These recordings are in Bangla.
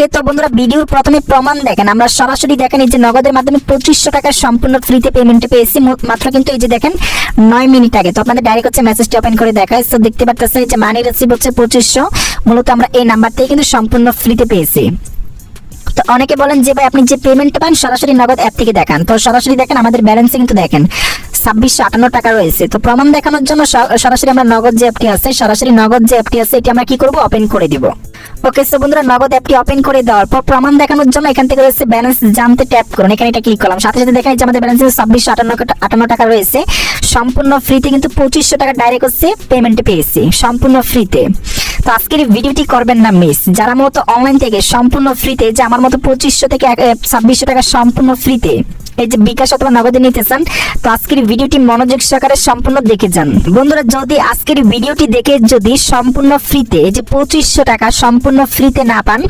ওকে, তো বন্ধুরা ভিডিওর প্রথমে প্রমাণ দেখেন, আমরা সরাসরি দেখেন এই যে নগদের মাধ্যমে 2500 টাকা সম্পূর্ণ ফ্রিতে পেমেন্ট পেয়েছি মাত্র কিন্তু এই যে দেখেন 9 মিনিট আগে। তো আপনাদের ডাইরেক্ট হচ্ছে মেসেজটি ওপেন করে দেখায়। তো দেখতে পাচ্ছেন এই যে মানি রিসিভ হচ্ছে 2500, মূলত আমরা এই নাম্বার থেকে কিন্তু সম্পূর্ণ ফ্রিতে পেয়েছি। তো অনেকে বলেন যে ভাই আপনি যে পেমেন্ট পান সরাসরি নগদ অ্যাপ থেকে দেখান, তো সরাসরি দেখেন আমাদের ব্যালেন্সে কিন্তু দেখেন 2658 টাকা রয়েছে। তো প্রমাণ দেখানোর জন্য সরাসরি আমরা নগদ যে অ্যাপটি আছে, সরাসরি নগদ যে অ্যাপটি আছে এটি আমরা কি করব, ওপেন করে দিব। ওকে, সো বন্ধুরা নগদ অ্যাপটি ওপেন করে দেওয়ার পর প্রমাণ দেখানোর জন্য এখান থেকে রয়েছে ব্যালেন্স জানতে ট্যাপ করুন, এখানে এটা ক্লিক করলাম। সাথে সাথে দেখা যাচ্ছে আমাদের ব্যালেন্সে 2658 টাকা রয়েছে। সম্পূর্ণ ফ্রিতে কিন্তু 2500 টাকা ডাইরেক্ট হচ্ছে পেমেন্ট পেয়েছি সম্পূর্ণ ফ্রিতে। তো আজকের ভিডিওটি করবেন না মিস, যারা মূলত অনলাইন থেকে সম্পূর্ণ ফ্রিতে যে আমার মতো 2500 থেকে 2600 টাকা সম্পূর্ণ ফ্রিতে এই যে বিকাশ অথবা নগদে নিতে চান, তো আজকের ভিডিওটি মনোযোগ সহকারে সম্পূর্ণ দেখে যান। বন্ধুরা যদি আজকের ভিডিওটি দেখে যদি সম্পূর্ণ ফ্রিতে এই যে 2500 টাকা সম্পূর্ণ ফ্রিতে না পান,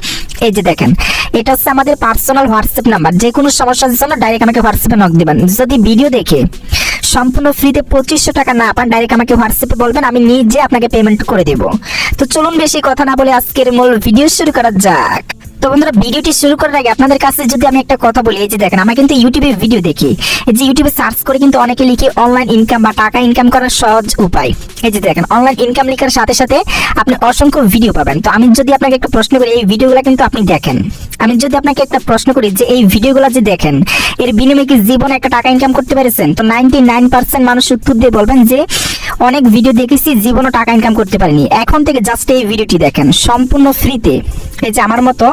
এই যে দেখেন এটা হচ্ছে আমাদের পার্সোনাল হোয়াটসঅ্যাপ নাম্বার, যে কোনো সমস্যার জন্য ডাইরেক্ট আমাকে হোয়াটসঅ্যাপে নক দিবেন। যদি ভিডিও দেখে সম্পূর্ণ ফ্রিতে 2500 টাকা না পান, ডাইরেক্ট আমাকে হোয়াটসঅ্যাপে বলবেন, আমি নিজে আপনাকে পেমেন্ট করে দেব। তো চলুন বেশি কথা না বলে আজকের মূল ভিডিও শুরু করা যাক। তো বন্ধুরা ভিডিওটি শুরু করার আগে আপনাদের কাছে যদি আমি একটা কথা বলি, এই যে দেখেন আমরা কিন্তু ইউটিউবে ভিডিও দেখি, এই যে ইউটিউবে সার্চ করে কিন্তু অনেকে লিখে অনলাইন ইনকাম বা টাকা ইনকাম করার সহজ উপায়। এই যে দেখেন অনলাইন ইনকাম লেখার সাথে সাথে আপনি অসংখ্য ভিডিও পাবেন। তো আমি যদি আপনাকে একটা প্রশ্ন করি, এই ভিডিওগুলো কিন্তু আপনি দেখেন, আমি যদি আপনাকে একটা প্রশ্ন করি যে এই ভিডিওগুলো যে দেখেন এর বিনিময়ে কি জীবনে একটা টাকা ইনকাম করতে পেরেছেন, তো 99% মানুষ উত্তর দিয়ে বলবেন যে অনেক ভিডিও দেখেছি জীবনে টাকা ইনকাম করতে পারিনি। এখন থেকে জাস্ট এই ভিডিওটি দেখেন সম্পূর্ণ ফ্রিতে, এই যে আমার মতো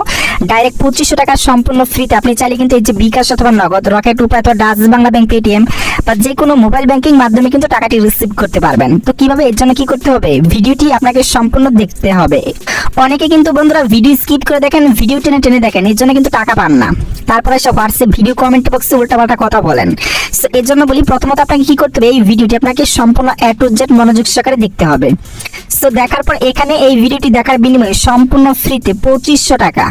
ডাইরেক্ট 2500 টাকা সম্পূর্ণ ফ্রিতে আপনি চাইলে কিন্তু এই যে বিকাশ অথবা নগদ, রকেট, উপায় অথবা ডাচ বাংলা ব্যাংক, পেটিএম বা যে কোনো মোবাইল ব্যাংকিং মাধ্যমে কিন্তু টাকাটি রিসিভ করতে পারবেন। তো কিভাবে, এর জন্য কি করতে হবে, ভিডিওটি আপনাকে সম্পূর্ণ দেখতে হবে। অনেকে কিন্তু বন্ধুরা ভিডিও স্কিপ করে দেখেন, ভিডিও টেনে টেনে দেখেন, এর জন্য কিন্তু টাকা পান না। তারপরে সব হোয়াটসঅ্যাপ ভিডিও কমেন্ট বক্সে উল্টাপাল্টা কথা বলেন। সো এর জন্য বলি প্রথমত আপনাকে কি করতে হবে, এই ভিডিওটি আপনাকে সম্পূর্ণ A to Z মনোযোগ সহকারে দেখতে হবে। সো দেখার পর এখানে এই ভিডিওটি দেখার বিনিময়ে সম্পূর্ণ ফ্রিতে 2500 টাকা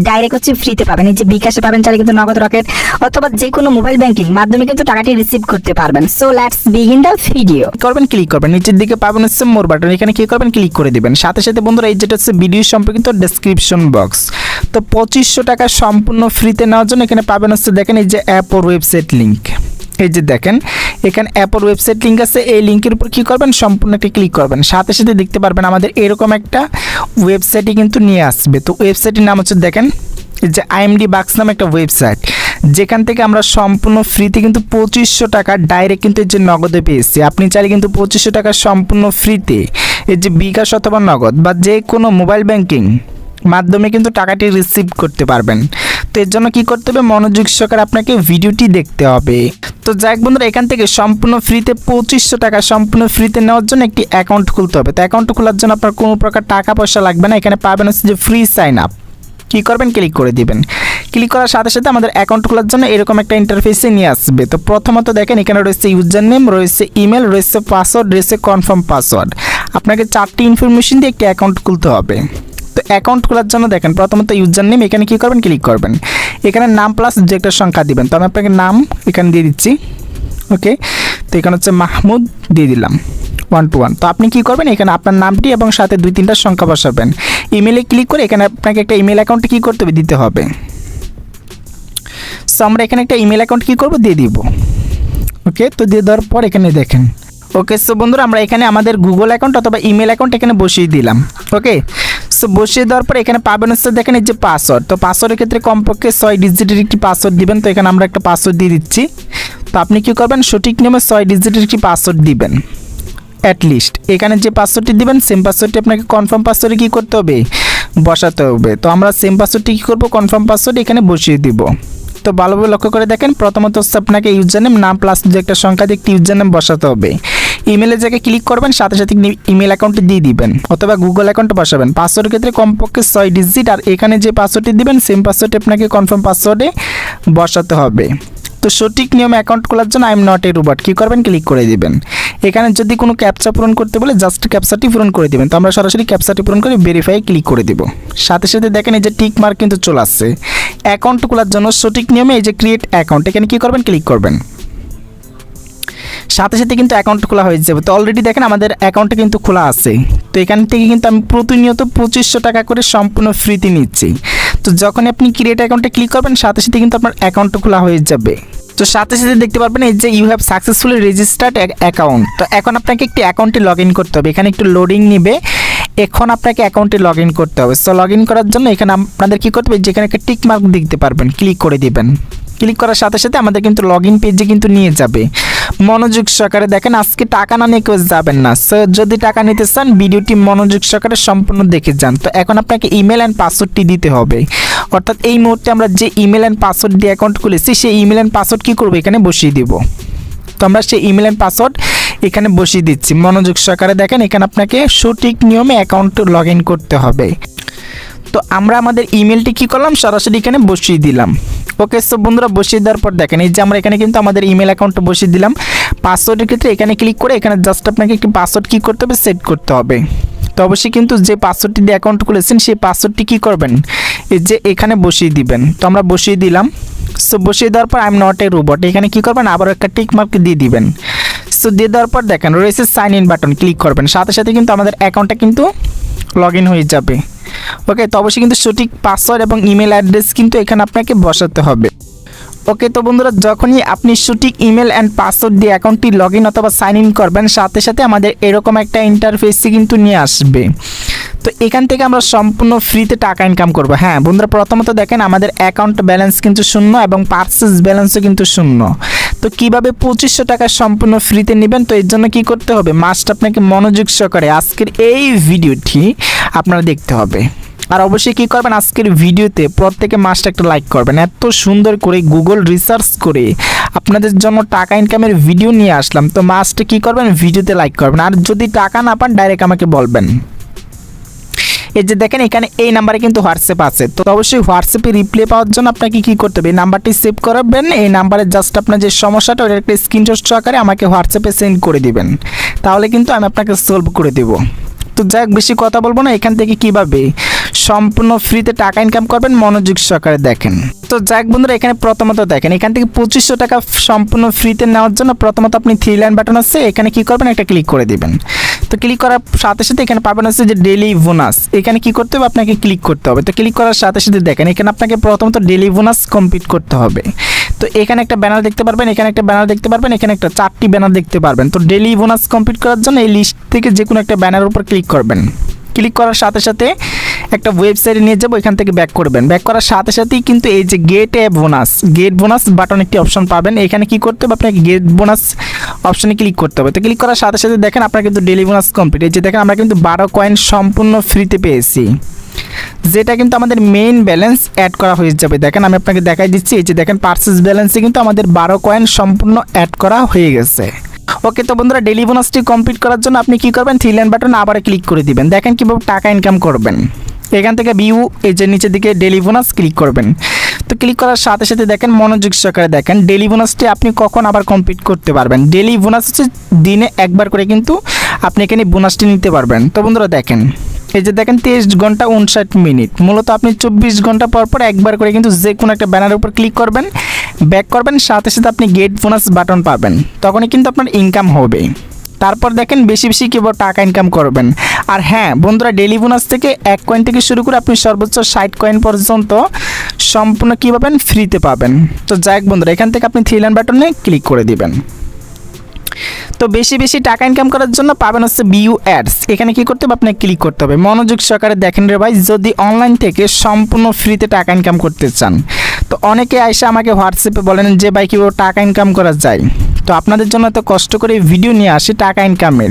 ডাইরেক্ট হচ্ছে ফ্রিতে পাবেন। এই যে বিকাশে পাবেন, চাইলে কিন্তু নগদ, রকেট অথবা যে কোনো মোবাইল ব্যাংকিং মাধ্যমে কিন্তু টাকাটি রিসিভ করতে পারবেন। So let's begin the video. করবেন ক্লিক করবেন, নিচের দিকে পাবেন হচ্ছে মোর বাটন, এখানে কি করবেন, ক্লিক করে দিবেন। সাথে সাথে বন্ধুরা এই যেটা হচ্ছে ভিডিও সম্পর্কিত ডেসক্রিপশন বক্স, তো 2500 টাকা সম্পূর্ণ ফ্রিতে নেওয়ার জন্য এখানে পাবেন হচ্ছে দেখেন এই যে অ্যাপ ওর ওয়েবসাইট লিঙ্ক, এই যে দেখেন এখানে অ্যাপর ওয়েবসাইট লিঙ্ক আছে। এই লিঙ্কের উপর কি করবেন, সম্পূর্ণ একটা ক্লিক করবেন। সাথে সাথে দেখতে পারবেন আমাদের এরকম একটা ওয়েবসাইটে কিন্তু নিয়ে আসবে। তো ওয়েবসাইটের নাম হচ্ছে দেখেন যে আইএমডি বাক্স নামে একটা ওয়েবসাইট, যেখান থেকে আমরা সম্পূর্ণ ফ্রিতে কিন্তু 2500 টাকা ডাইরেক্ট কিন্তু এই যে নগদে পেয়েছি। আপনি চাইলে কিন্তু 2500 টাকা সম্পূর্ণ ফ্রিতে এই যে বিকাশ অথবা নগদ বা যে কোনো মোবাইল ব্যাংকিং মাধ্যমে কিন্তু টাকাটি রিসিভ করতে পারবেন। তো এর জন্য কি করতে হবে, মনোযোগ সহকারে আপনাকে ভিডিওটি দেখতে হবে। তো যাই বন্ধুরা এখান থেকে সম্পূর্ণ ফ্রিতে 2500 টাকা সম্পূর্ণ ফ্রিতে নেওয়ার জন্য একটি অ্যাকাউন্ট খুলতে হবে। তো অ্যাকাউন্ট খোলার জন্য আপনার কোনো প্রকার টাকা পয়সা লাগবে না। এখানে পাবেন হচ্ছে যে ফ্রি সাইন আপ, কি করবেন, ক্লিক করে দিবেন। ক্লিক করার সাথে সাথে আমাদের অ্যাকাউন্ট খোলার জন্য এরকম একটা ইন্টারফেসে নিয়ে আসবে। তো প্রথমত দেখেন এখানে রয়েছে ইউজার নেম, রয়েছে ইমেল, রয়েছে পাসওয়ার্ড, রয়েছে কনফার্ম পাসওয়ার্ড। আপনাকে 4টি ইনফরমেশন দিয়ে একটি অ্যাকাউন্ট খুলতে হবে। তো অ্যাকাউন্ট খোলার জন্য দেখেন প্রথমত ইউজার নেম, এখানে কি করবেন, ক্লিক করবেন। এখানে নাম প্লাস যে একটা সংখ্যা দিবেন, তো আমি আপনাকে নাম এখানে দিয়ে দিচ্ছি। ওকে, তো এখানে হচ্ছে মাহমুদ দিয়ে দিলাম 121। তো আপনি কি করবেন, এখানে আপনার নামটি এবং সাথে 2-3টা সংখ্যা বসাবেন। ইমেলে ক্লিক করে এখানে আপনাকে একটা ইমেল অ্যাকাউন্টে কি করতে হবে, দিতে হবে। সো আমরা এখানে একটা ইমেল অ্যাকাউন্ট কি করব, দিয়ে দিব। ওকে, তো দিয়ে দেওয়ার পর এখানে দেখেন। ওকে, সো বন্ধুরা আমরা এখানে আমাদের গুগল অ্যাকাউন্ট অথবা ইমেল অ্যাকাউন্ট এখানে বসিয়ে দিলাম। ওকে, সো বসিয়ে দেওয়ার পর এখানে পাবেন হচ্ছে দেখেন এই যে পাসওয়ার্ড। তো পাসওয়ার্ডের ক্ষেত্রে কমপক্ষে 6 ডিজিটের একটি পাসওয়ার্ড দিবেন। তো এখানে আমরা একটা পাসওয়ার্ড দিয়ে দিচ্ছি। তো আপনি কি করবেন, সঠিক নিয়মে 6 ডিজিটের একটি পাসওয়ার্ড দিবেন অ্যাটলিস্ট। এখানে যে পাসওয়ার্ডটি দিবেন সেম পাসওয়ার্ডটি আপনাকে কনফার্ম পাসওয়ার্ডে কী করতে হবে, বসাতে হবে। তো আমরা সেম পাসওয়ার্ডটি কী করবো, কনফার্ম পাসওয়ার্ড এখানে বসিয়ে দিব। তো ভালোভাবে লক্ষ্য করে দেখেন, প্রথমত হচ্ছে আপনাকে ইউজার নেম, নাম প্লাস যে একটা সংখ্যা দিয়ে একটি ইউজার নেম বসাতে হবে। ইমেলের জায়গায় ক্লিক করবেন, সাথে সাথে ইমেল অ্যাকাউন্টে দিয়ে দিবেন অথবা গুগল অ্যাকাউন্টে বসাবেন। পাসওয়ার্ডের ক্ষেত্রে কমপক্ষে 6 ডিজিট, আর এখানে যে পাসওয়ার্ডটি দিবেন সেম পাসওয়ার্ডটি আপনাকে কনফার্ম পাসওয়ার্ডে বসাতে হবে। তো সঠিক নিয়মে অ্যাকাউন্ট খোলার জন্য I am not a robot কি করবেন, ক্লিক করে দিবেন। এখানে যদি কোনো ক্যাপচা পূরণ করতে বলে জাস্ট ক্যাপচাটি পূরণ করে দিবেন। তো আমরা সরাসরি ক্যাপচাটি পূরণ করে ভেরিফাই ক্লিক করে দিব। সাথে সাথে দেখেন এই যে টিক মার্ক কিন্তু চলে আসছে। অ্যাকাউন্ট খোলার জন্য সঠিক নিয়মে এই যে ক্রিয়েট অ্যাকাউন্ট, এখানে কি করবেন, ক্লিক করবেন। সাথে সাথে কিন্তু অ্যাকাউন্ট খোলা হয়ে যাবে। তো অলরেডি দেখেন আমাদের অ্যাকাউন্টে কিন্তু খোলা আছে। তো এখান থেকে কিন্তু আমি প্রতিনিয়ত 2500 টাকা করে সম্পূর্ণ ফ্রিতে নিচ্ছি। তো যখন আপনি ক্রিয়েট অ্যাকাউন্টে ক্লিক করবেন সাথে সাথে কিন্তু আপনার অ্যাকাউন্ট খোলা হয়ে যাবে। তো সাথে সাথে দেখতে পারবেন এই যে you have successfully registered account. তো এখন আপনাকে একটি অ্যাকাউন্টে লগ ইন করতে হবে। এখানে একটু লোডিং নেবে, এখন আপনাকে অ্যাকাউন্টে লগ ইন করতে হবে। সো লগ ইন করার জন্য এখানে আপনাদের কী করতে হবে, যেখানে একটা টিক মার্ক দেখতে পারবেন, ক্লিক করে দিবেন। ক্লিক করার সাথে সাথে আমাদের কিন্তু লগ ইন পেজে কিন্তু নিয়ে যাবে। মনোযোগ সহকারে দেখেন, আজকে টাকা না নিয়ে কেউ যাবেন না। সো যদি টাকা নিতে চান ভিডিওটি মনোযোগ সহকারে সম্পূর্ণ দেখে যান। তো এখন আপনাকে ইমেল অ্যান্ড পাসওয়ার্ডটি দিতে হবে, অর্থাৎ এই মুহূর্তে আমরা যে ইমেল অ্যান্ড পাসওয়ার্ড দিয়ে অ্যাকাউন্ট খুলেছি সেই ইমেল অ্যান্ড পাসওয়ার্ড কী করবো, এখানে বসিয়ে দিব। তো আমরা সেই ইমেল অ্যান্ড পাসওয়ার্ড এখানে বসিয়ে দিচ্ছি। মনোযোগ সহকারে দেখেন, এখানে আপনাকে সঠিক নিয়মে অ্যাকাউন্ট লগ ইন করতে হবে। তো আমরা আমাদের ইমেলটি কী করলাম, সরাসরি এখানে বসিয়ে দিলাম। ওকে, সো বন্ধুরা বসিয়ে দেওয়ার পর দেখেন এই যে আমরা এখানে কিন্তু আমাদের ইমেল অ্যাকাউন্টটা বসিয়ে দিলাম। পাসওয়ার্ডের ক্ষেত্রে এখানে ক্লিক করে এখানে জাস্ট আপনাকে একটি পাসওয়ার্ড কী করতে হবে, সেট করতে হবে। তো অবশ্যই কিন্তু যে পাসওয়ার্ডটি দিয়ে অ্যাকাউন্ট খুলেছেন সেই পাসওয়ার্ডটি কী করবেন, এই যে এখানে বসিয়ে দিবেন। তো আমরা বসিয়ে দিলাম। সো বসিয়ে দেওয়ার পর I am not a robot এখানে কী করবেন, আবার একটা টিক মার্ক দিয়ে দিবেন। সো দিয়ে দেওয়ার পর দেখেন রয়েছে সাইন ইন বাটন, ক্লিক করবেন। সাথে সাথে কিন্তু আমাদের অ্যাকাউন্টটা কিন্তু লগ ইন হয়ে যাবে। ওকে, তো অবশ্যই কিন্তু সঠিক পাসওয়ার্ড এবং ইমেল অ্যাড্রেস কিন্তু এখানে আপনাকে বসাতে হবে। ওকে, তো বন্ধুরা যখনই আপনি সঠিক ইমেল অ্যান্ড পাসওয়ার্ড দিয়ে অ্যাকাউন্টটি লগ ইন অথবা সাইন ইন করবেন সাথে সাথে আমাদের এরকম একটা ইন্টারফেসই কিন্তু নিয়ে আসবে। তো এখান থেকে আমরা সম্পূর্ণ ফ্রিতে টাকা ইনকাম করব। হ্যাঁ বন্ধুরা, প্রথমত দেখেন আমাদের অ্যাকাউন্ট ব্যালেন্স কিন্তু শূন্য এবং পার্সেস ব্যালেন্সও কিন্তু শূন্য। তো কিভাবে 2500 টাকা সম্পূর্ণ ফ্রিতে নেবেন, তো এর জন্য কি করতে হবে, মাস্ট আপনাকে মনোযোগ সহকারে আজকের এই ভিডিওটি আপনারা দেখতে হবে। আর অবশ্যই কী করবেন, আজকের ভিডিওতে প্রত্যেকে মাস্ট একটা লাইক করবেন। এত সুন্দর করে গুগল রিসার্চ করে আপনাদের জন্য টাকা ইনকামের ভিডিও নিয়ে আসলাম। তো মাস্ট কী করবেন, ভিডিওতে লাইক করবেন। আর যদি টাকা না পান ডাইরেক্ট আমাকে বলবেন। এই যে দেখেন এখানে এই নাম্বারে কিন্তু হোয়াটসঅ্যাপ আছে। তো অবশ্যই হোয়াটসঅ্যাপে রিপ্লাই পাওয়ার জন্য আপনাকে কী করতে হবে, এই নাম্বারটি সেভ করবেন। এই নাম্বারে জাস্ট আপনার যে সমস্যাটা ওটা একটা স্ক্রিনশট সহকারে আমাকে হোয়াটসঅ্যাপে সেন্ড করে দিবেন, তাহলে কিন্তু আমি আপনাকে সলভ করে দেবো। তো যাই বেশি কথা বলবো না, এখান থেকে কিভাবে সম্পূর্ণ ফ্রিতে টাকা ইনকাম করবেন মনোযোগ সহকারে দেখেন। তো যাই বন্ধুরা, এখানে প্রথমত দেখেন এখান থেকে 2500 টাকা সম্পূর্ণ ফ্রিতে নেওয়ার জন্য প্রথমত আপনি 3 লাইন বাটন আছে, এখানে কি করবেন, একটা ক্লিক করে দিবেন। তো ক্লিক করার সাথে সাথে এখানে পাবেন হচ্ছে যে ডেইলি বোনাস, এখানে কি করতে হবে, আপনাকে ক্লিক করতে হবে। তো ক্লিক করার সাথে সাথে দেখেন এখানে আপনাকে প্রথমত ডেইলি বোনাস কমপ্লিট করতে হবে। তো এখানে একটা ব্যানার দেখতে পারবেন, এখানে একটা ব্যানার দেখতে পারবেন, এখানে একটা 4টি ব্যানার দেখতে পারবেন। তো ডেইলি বোনাস কমপ্লিট করার জন্য এই লিস্ট থেকে যে কোনো একটা ব্যানারের উপর ক্লিক করবেন। ক্লিক করার সাথে সাথে একটা ওয়েবসাইটে নিয়ে যাবো, এখান থেকে ব্যাক করবেন। ব্যাক করার সাথে সাথেই কিন্তু এই যে গেট বোনাস বাটন একটি অপশন পাবেন। এখানে কি করতে হবে, আপনাকে গেট বোনাস অপশনে ক্লিক করতে হবে। তো ক্লিক করার সাথে সাথে দেখেন আপনার কিন্তু ডেইলি বোনাস কমপ্লিট। এই যে দেখেন আমরা কিন্তু 12 কয়েন সম্পূর্ণ ফ্রিতে পেয়েছি, যেটা কিন্তু আমাদের মেইন ব্যালেন্স অ্যাড করা হয়ে যাবে। দেখেন আমি আপনাকে দেখাই দিচ্ছি, এই যে দেখেন পার্সেস ব্যালেন্সে কিন্তু আমাদের 12 কয়েন সম্পূর্ণ অ্যাড করা হয়ে গেছে। ওকে, তো বন্ধুরা ডেইলি বোনাসটি কমপ্লিট করার জন্য আপনি কি করবেন, 3 লাইন বাটন আবার ক্লিক করে দিবেন। দেখেন কীভাবে টাকা ইনকাম করবেন। এখান থেকে ভিউ এই যে নিচের দিকে ডেইলি বোনাস ক্লিক করবেন। তো ক্লিক করার সাথে সাথে দেখেন মনোযোগ সহকারে দেখেন ডেইলি বোনাসটি আপনি কখন আবার কমপ্লিট করতে পারবেন। ডেইলি বোনাস হচ্ছে দিনে একবার করে কিন্তু আপনি এখানে বোনাসটি নিতে পারবেন। তো বন্ধুরা দেখেন এই যে দেখেন 23 ঘন্টা 59 মিনিট, মূলত আপনি 24 ঘন্টা পর পর একবার করে কিন্তু যে কোনো একটা ব্যানারের উপর ক্লিক করবেন, ব্যাক করবেন, সাথে সাথে আপনি গেট বোনাস বাটন পাবেন, তখনই কিন্তু আপনার ইনকাম হবে। তারপর দেখেন বেশি বেশি কীভাবে টাকা ইনকাম করবেন। আর হ্যাঁ বন্ধুরা, ডেইলি বোনাস থেকে 1 কয়েন থেকে শুরু করে আপনি সর্বোচ্চ 60 কয়েন পর্যন্ত সম্পূর্ণ কী পাবেন, ফ্রিতে পাবেন। তো যাই হোক বন্ধুরা, এখান থেকে আপনি 3 লাইন বাটনে ক্লিক করে দিবেন। তো বেশি বেশি টাকা ইনকাম করার জন্য পাবেন হচ্ছে ভিউ অ্যাডস, এখানে কি করতে হবে, আপনাকে ক্লিক করতে হবে। মনোযোগ সহকারে দেখেন রে ভাই, যদি অনলাইন থেকে সম্পূর্ণ ফ্রিতে টাকা ইনকাম করতে চান, তো অনেকে আইসা আমাকে হোয়াটসঅ্যাপে বলেন যে ভাই কীভাবে টাকা ইনকাম করা যায়। তো আপনাদের জন্য এত কষ্ট করে ভিডিও নিয়ে আসি টাকা ইনকামের,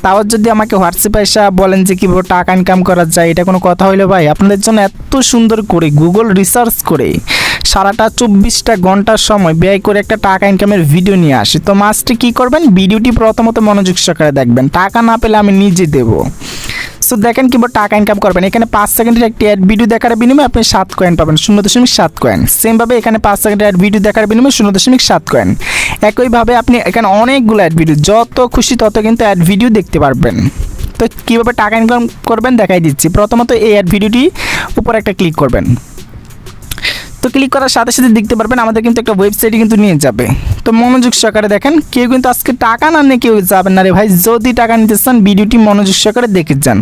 তাও যদি আমাকে হোয়াটসঅ্যাপে এসে বলেন যে কীভাবে টাকা ইনকাম করা যায়, এটা কোনো কথা হইলো ভাই? আপনাদের জন্য এত সুন্দর করে গুগল রিসার্চ করে সারাটা 24টা ঘন্টার সময় ব্যয় করে একটা টাকা ইনকামের ভিডিও নিয়ে আসি। তো মাস্টে কী করবেন, ভিডিওটি প্রথমত মনোযোগ সহকারে দেখবেন, টাকা না পেলে আমি নিজে দেবো। সো দেখেন কীভাবে টাকা ইনকাম করবেন। এখানে 5 সেকেন্ডের একটি অ্যাড ভিডিও দেখার বিনিময়ে আপনি 7 কয়েন পাবেন, 0.7 কয়েন। সেমভাবে এখানে 5 সেকেন্ডের অ্যাড ভিডিও দেখার বিনিময়ে 0.7 কয়েন। একইভাবে আপনি এখানে অনেকগুলো অ্যাড ভিডিও, যত খুশি তত কিন্তু অ্যাড ভিডিও দেখতে পারবেন। তো কীভাবে টাকা ইনকাম করবেন দেখাই দিচ্ছি। প্রথমত এই অ্যাড ভিডিওটি উপর একটা ক্লিক করবেন। তো তো ক্লিক করার সাথে সাথে দেখতে পারবেন আমাদের কিন্তু একটা ওয়েবসাইটে কিন্তু নিয়ে যাবে। তো মনোযোগ সহকারে দেখেন, কেউ কিন্তু আজকে টাকা না নিয়ে কেউ যাবেন না রে ভাই। যদি টাকা নিতে চান ভিডিওটি মনোযোগ সহকারে দেখে যান।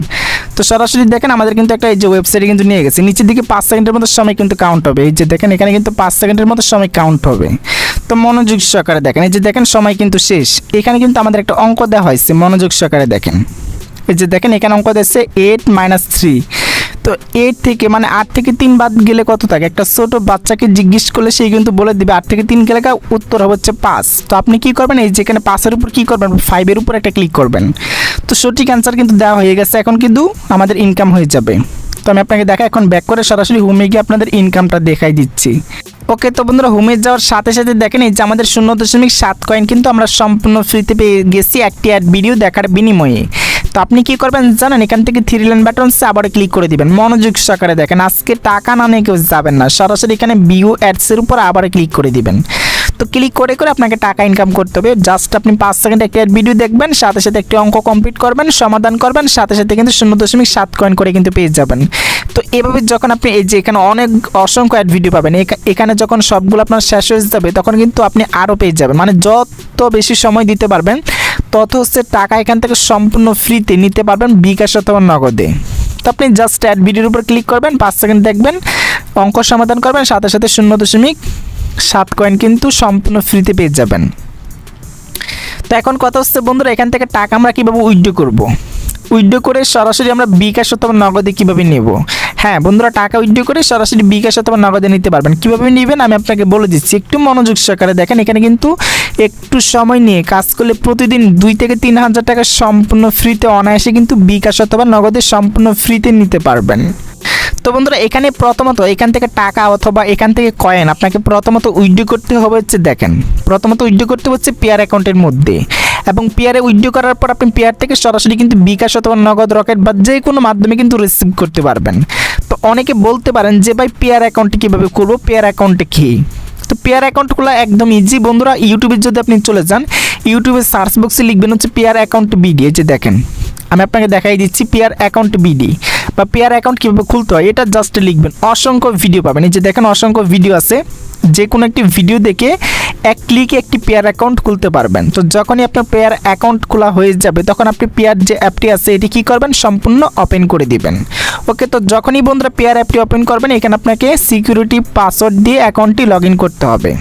তো সরাসরি দেখেন আমাদের কিন্তু একটা এই যে ওয়েবসাইটে কিন্তু নিয়ে গেছে। নিচের দিকে 5 সেকেন্ডের মতো সময় কিন্তু কাউন্ট হবে। এই যে দেখেন এখানে কিন্তু 5 সেকেন্ডের মতো সময় কাউন্ট হবে। তো মনোযোগ সহকারে দেখেন, এই যে দেখেন সময় কিন্তু শেষ। এখানে কিন্তু আমাদের একটা অঙ্ক দেওয়া হয়েছে, মনোযোগ সহকারে দেখেন। এই যে দেখেন এখানে অঙ্ক দিচ্ছে 8 - 3। তো 8 থেকে মানে 8 থেকে 3 বাদ গেলে কত থাকে? একটা ছোট বাচ্চাকে জিজ্ঞেস করলে সেই কিন্তু বলে দিবে 8 থেকে 3 গেলে উত্তর হবে হচ্ছে 5। তো আপনি কি করবেন, এই যেখানে 5-এর উপর কি করবেন, 5-এর উপর একটা ক্লিক করবেন। তো সঠিক অ্যান্সার কিন্তু দেওয়া হয়ে গেছে। এখন কিন্তু আমাদের ইনকাম হয়ে যাবে। তো আমি আপনাকে দেখা এখন ব্যাক করে সরাসরি হোমে গিয়ে আপনাদের ইনকামটা দেখাই দিচ্ছি। ওকে, তো বন্ধুরা হোমে যাওয়ার সাথে সাথে দেখেন এই যে আমাদের 0.7 কয়েন কিন্তু আমরা সম্পূর্ণ ফ্রিতে পেয়ে গেছি একটি অ্যাড ভিডিও দেখার বিনিময়ে। তো আপনি কি করবেন জানেন, এখান থেকে 3 লাইন বাটনসে আবার ক্লিক করে দিবেন। মনোযোগ সহকারে দেখেন, আজকে টাকা না নিয়ে কেউ যাবেন না, সরাসরি এখানে ভিউ অ্যাডসের উপর আবার ক্লিক করে দিবেন। তো ক্লিক করে করে আপনাকে টাকা ইনকাম করতে হবে। জাস্ট আপনি 5 সেকেন্ড একটি অ্যাড ভিডিও দেখবেন, সাথে সাথে একটি অঙ্ক কমপ্লিট করবেন, সমাধান করবেন, সাথে সাথে কিন্তু 0.7 কয়েন করে কিন্তু পেয়ে যাবেন। তো এভাবে যখন আপনি এই যে এখানে অনেক অসংখ্য অ্যাড ভিডিও পাবেন, এখানে যখন সবগুলো আপনার শেষ হয়ে যাবে তখন কিন্তু আপনি আরও পেয়ে যাবেন। মানে যত বেশি সময় দিতে পারবেন তত হচ্ছে টাকা এখান থেকে সম্পূর্ণ ফ্রিতে নিতে পারবেন বিকাশ অথবা নগদে। তো আপনি জাস্ট অ্যাড ভিডিওর উপর ক্লিক করবেন, 5 সেকেন্ড দেখবেন, অঙ্ক সমাধান করবেন, সাথে সাথে 0.7 কয়েন কিন্তু সম্পূর্ণ ফ্রিতে পেয়ে যাবেন। তো এখন কথা হচ্ছে বন্ধুরা, এখান থেকে টাকা আমরা কীভাবে উইথড্র করব। উইথড্র করে সরাসরি আমরা বিকাশ অথবা নগদে কীভাবে নেব। হ্যাঁ বন্ধুরা, টাকা উইথড্র করে সরাসরি বিকাশ অথবা নগদে নিতে পারবেন। কীভাবে নেবেন আমি আপনাকে বলে দিচ্ছি, একটু মনোযোগ সহকারে দেখেন। এখানে কিন্তু একটু সময় নিয়ে কাজ করলে প্রতিদিন 2 থেকে 3 হাজার টাকা সম্পূর্ণ ফ্রিতে অনায়াসে কিন্তু বিকাশ অথবা নগদে সম্পূর্ণ ফ্রিতে নিতে পারবেন। তো বন্ধুরা এখানে প্রথমত এখান থেকে টাকা অথবা এখান থেকে কয়েন আপনাকে প্রথমত উইথড্র করতে হবে হচ্ছে দেখেন, প্রথমত উইথড্র করতে হচ্ছে পেয়ার অ্যাকাউন্টের মধ্যে, এবং পেয়ারে উইথড্র করার পর আপনি পেয়ার থেকে সরাসরি কিন্তু বিকাশ অথবা নগদ রকেট বা যে কোনো মাধ্যমে কিন্তু রিসিভ করতে পারবেন। তো অনেকে বলতে পারেন যে ভাই পেয়ার অ্যাকাউন্টে কীভাবে করবো, পেয়ার অ্যাকাউন্টে কি? তো পেয়ার অ্যাকাউন্ট খোলা একদম ইজি বন্ধুরা। ইউটিউবে যদি আপনি চলে যান, ইউটিউবের সার্চ বক্সে লিখবেন হচ্ছে পেয়ার অ্যাকাউন্ট বিডি। এই যে দেখেন আমি আপনাকে দেখাই দিচ্ছি পেয়ার অ্যাকাউন্ট বিডি বা পেয়ার অ্যাকাউন্ট কীভাবে খুলতে হয়, এটা জাস্ট লিখবেন। অসংখ্য ভিডিও পাবেন, এই যে দেখেন অসংখ্য ভিডিও আছে। যে কোনো একটি ভিডিও দেখে এক ক্লিকে একটি পেয়ার অ্যাকাউন্ট খুলতে পারবেন। তো যখনই আপনার পেয়ার অ্যাকাউন্ট খোলা হয়ে যাবে তখন আপনি পেয়ার যে অ্যাপটি আছে এটি কী করবেন, সম্পূর্ণ ওপেন করে দিবেন। ওকে, তো যখনই বন্ধুরা পেয়ার অ্যাপটি ওপেন করবেন এখানে আপনাকে সিকিউরিটি পাসওয়ার্ড দিয়ে অ্যাকাউন্টটি লগ ইন করতে হবে।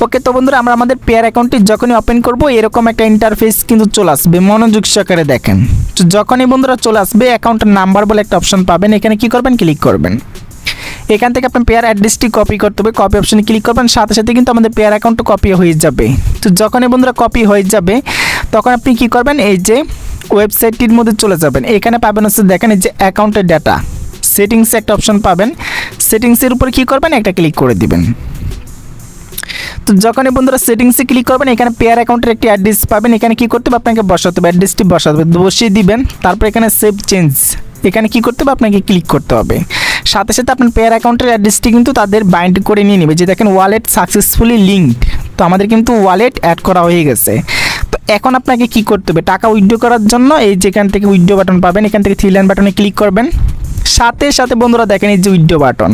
ওকে, তো বন্ধুরা আমরা আমাদের পেয়ার অ্যাকাউন্টটি যখনই ওপেন করব এরকম একটা ইন্টারফেস কিন্তু চলে আসবে। মনোযোগ সহকারে দেখেন। তো যখনই বন্ধুরা চলে আসবে অ্যাকাউন্টের নাম্বার বলে একটা অপশন পাবেন, এখানে কি করবেন, ক্লিক করবেন। এখান থেকে আপনার পেয়ার অ্যাড্রেসটি কপি করতে হবে, কপি অপশনে ক্লিক করবেন, সাথে সাথে কিন্তু আমাদের পেয়ার অ্যাকাউন্টটা কপি হয়ে যাবে। তো যখনই বন্ধুরা কপি হয়ে যাবে তখন আপনি কি করবেন, এই যে ওয়েবসাইটটির মধ্যে চলে যাবেন। এখানে পাবেন হচ্ছে দেখেন এই যে অ্যাকাউন্টের ডাটা সেটিংসে একটা অপশন পাবেন, সেটিংসের উপরে কি করবেন, একটা ক্লিক করে দিবেন। তো যখনই বন্ধুরা সেটিংসে ক্লিক করবেন এখানে পেয়ার অ্যাকাউন্টের একটি অ্যাড্রেস পাবেন, এখানে কি করতে হবে, আপনাকে বসাতে হবে, অ্যাড্রেসটি বসাতে হবে, বসিয়ে দিবেন। তারপর এখানে সেভ চেঞ্জ এখানে কি করতে হবে, আপনাকে ক্লিক করতে হবে। সাথে সাথে আপনার পেয়ার অ্যাকাউন্টের অ্যাড্রেসটি কিন্তু তাদের বাইন্ড করে নিয়ে নেবে। যে দেখেন ওয়ালেট সাকসেসফুলি লিঙ্কড, তো আমাদের কিন্তু ওয়ালেট অ্যাড করা হয়ে গেছে। তো এখন আপনাকে কি করতে হবে, টাকা উইথড্র করার জন্য এই যেখান থেকে উইথড্র বাটন পাবেন, এখান থেকে 3 লাইন বাটনে ক্লিক করবেন। সাথে সাথে বন্ধুরা দেখেন এই যে উইথড্র বাটন,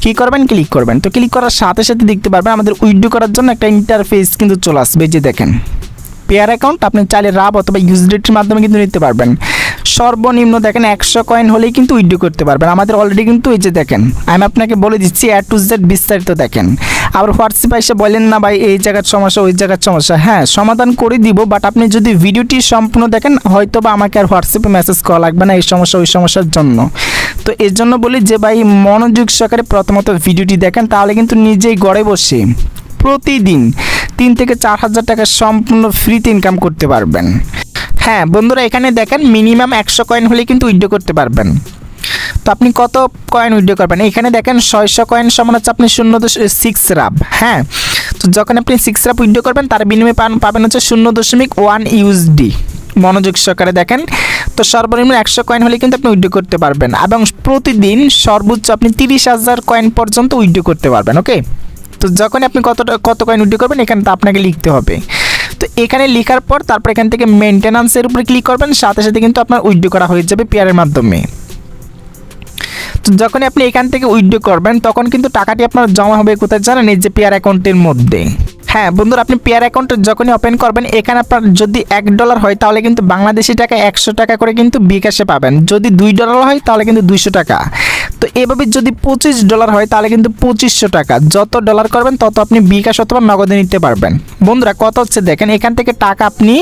কী করবেন, ক্লিক করবেন। তো ক্লিক করার সাথে সাথে দেখতে পারবেন আমাদের উইথড্র করার জন্য একটা ইন্টারফেস কিন্তু চলে আসবে। যে দেখেন পেয়ার অ্যাকাউন্ট আপনি চাইলে রাব অথবা ইউএসডিটির মাধ্যমে কিন্তু নিতে পারবেন। সর্বনিম্ন দেখেন 100 কয়েন হলেই কিন্তু উইথড্র করতে পারবেন। আমাদের অলরেডি কিন্তু এই যে দেখেন আমি আপনাকে বলে দিচ্ছি A to Z বিস্তারিত দেখেন। আবার হোয়াটসঅ্যাপে এসে বলেন না ভাই এই জায়গার সমস্যা ওই জায়গার সমস্যা, হ্যাঁ সমাধান করে দিব, বাট আপনি যদি ভিডিওটি সম্পূর্ণ দেখেন হয়তো বা আমাকে আর হোয়াটসঅ্যাপে মেসেজ করা লাগবে না এই সমস্যা ওই সমস্যার জন্য। তো এর জন্য বলি যে ভাই মনোযোগ সহকারে প্রথমত ভিডিওটি দেখেন, তাহলে কিন্তু নিজেই ঘরে বসে প্রতিদিন 3 থেকে 4 হাজার টাকা সম্পূর্ণ ফ্রিতে ইনকাম করতে পারবেন। হ্যাঁ বন্ধুরা এখানে দেখেন মিনিমাম 100 কয়েন হলে কিন্তু উইথড্র করতে পারবেন। তো আপনি কত কয়েন উইথড্র করবেন, এখানে দেখেন 600 কয়েন সমান হচ্ছে আপনি 0.6 রাব। হ্যাঁ, তো যখন আপনি 6 রাব উইথড্র করবেন তার বিনিময়ে পাবেন হচ্ছে 0.1 USD। মনোযোগ সহকারে দেখেন। তো সর্বনিম্ন 100 কয়েন হলে কিন্তু আপনি উইথড্র করতে পারবেন, এবং প্রতিদিন সর্বোচ্চ আপনি 30,000 কয়েন পর্যন্ত উইথড্র করতে পারবেন। ওকে, তো যখন আপনি কত কয়েন উইথড্র করবেন এখানে তো আপনাকে লিখতে হবে। তো এখানে লেখার পর তারপর এখান থেকে মেনটেন্যান্সের উপরে ক্লিক করবেন, সাথে সাথে কিন্তু আপনার উইথড্র করা হয়ে যাবে পেয়ারের মাধ্যমে। তো যখনই আপনি এখান থেকে উইথড্র করবেন তখন কিন্তু টাকাটি আপনার জমা হবে কোথায় জানেন, এই যে পেয়ার অ্যাকাউন্টের মধ্যে। হ্যাঁ বন্ধুরা, আপনি পেয়ার অ্যাকাউন্টে যখনই ওপেন করবেন এখানে আপনার যদি $1 হয় তাহলে কিন্তু বাংলাদেশি টাকা 100 টাকা করে কিন্তু বিকাশে পাবেন। যদি $2 হয় তাহলে কিন্তু 200 টাকা। তো এভাবে যদি $25 হয় তাহলে কিন্তু 2500 টাকা। যত ডলার করবেন তত আপনি বিকাশ অথবা নগদে নিতে পারবেন। বন্ধুরা কত হচ্ছে দেখেন, এখান থেকে টাকা আপনি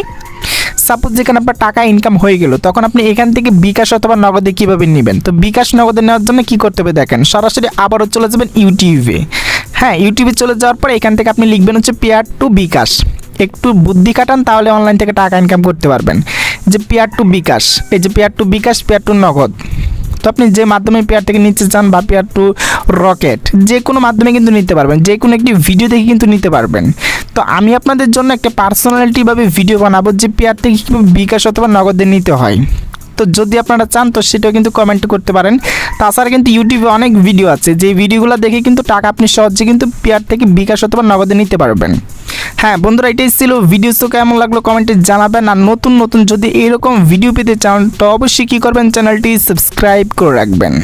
সাপোজ যেখানে আপনার টাকা ইনকাম হয়ে গেল তখন আপনি এখান থেকে বিকাশ অথবা নগদে কীভাবে নেবেন। তো বিকাশ নগদে নেওয়ার জন্য কী করতে হবে দেখেন, সরাসরি আবারও চলে যাবেন ইউটিউবে। হ্যাঁ, ইউটিউবে চলে যাওয়ার পর এখান থেকে আপনি লিখবেন হচ্ছে পেয়ার টু বিকাশ। একটু বুদ্ধি কাটান তাহলে অনলাইন থেকে টাকা ইনকাম করতে পারবেন। যে পেয়ার টু বিকাশ, এই যে পেয়ার টু বিকাশ, পেয়ার টু নগদ। তো আপনি যে মাধ্যমে পেয়ার থেকে নিতে চান বা পেয়ার টু রকেট যে কোনো মাধ্যমে কিন্তু নিতে পারবেন, যে কোনো একটি ভিডিও থেকে কিন্তু নিতে পারবেন। তো আমি আপনাদের জন্য একটা পার্সোনালিটিভাবে ভিডিও বানাবো যে পেয়ার থেকে কীভাবে বিকাশ অথবা নগদে নিতে হয়। তো যদি আপনারা চান তো সেটাও কিন্তু কমেন্ট করতে পারেন। তাছাড়া কিন্তু ইউটিউবে অনেক ভিডিও আছে, যে ভিডিওগুলো দেখে কিন্তু টাকা আপনি সহজে কিন্তু পেয়ার থেকে বিকাশ অথবা নগদে নিতে পারবেন। হ্যাঁ বন্ধুরা, এটাই ছিল ভিডিও। তো কেমন লাগলো কমেন্টে জানাবেন। আর নতুন নতুন যদি এরকম ভিডিও পেতে চান তো অবশ্যই কী করবেন, চ্যানেলটি সাবস্ক্রাইব করে রাখবেন।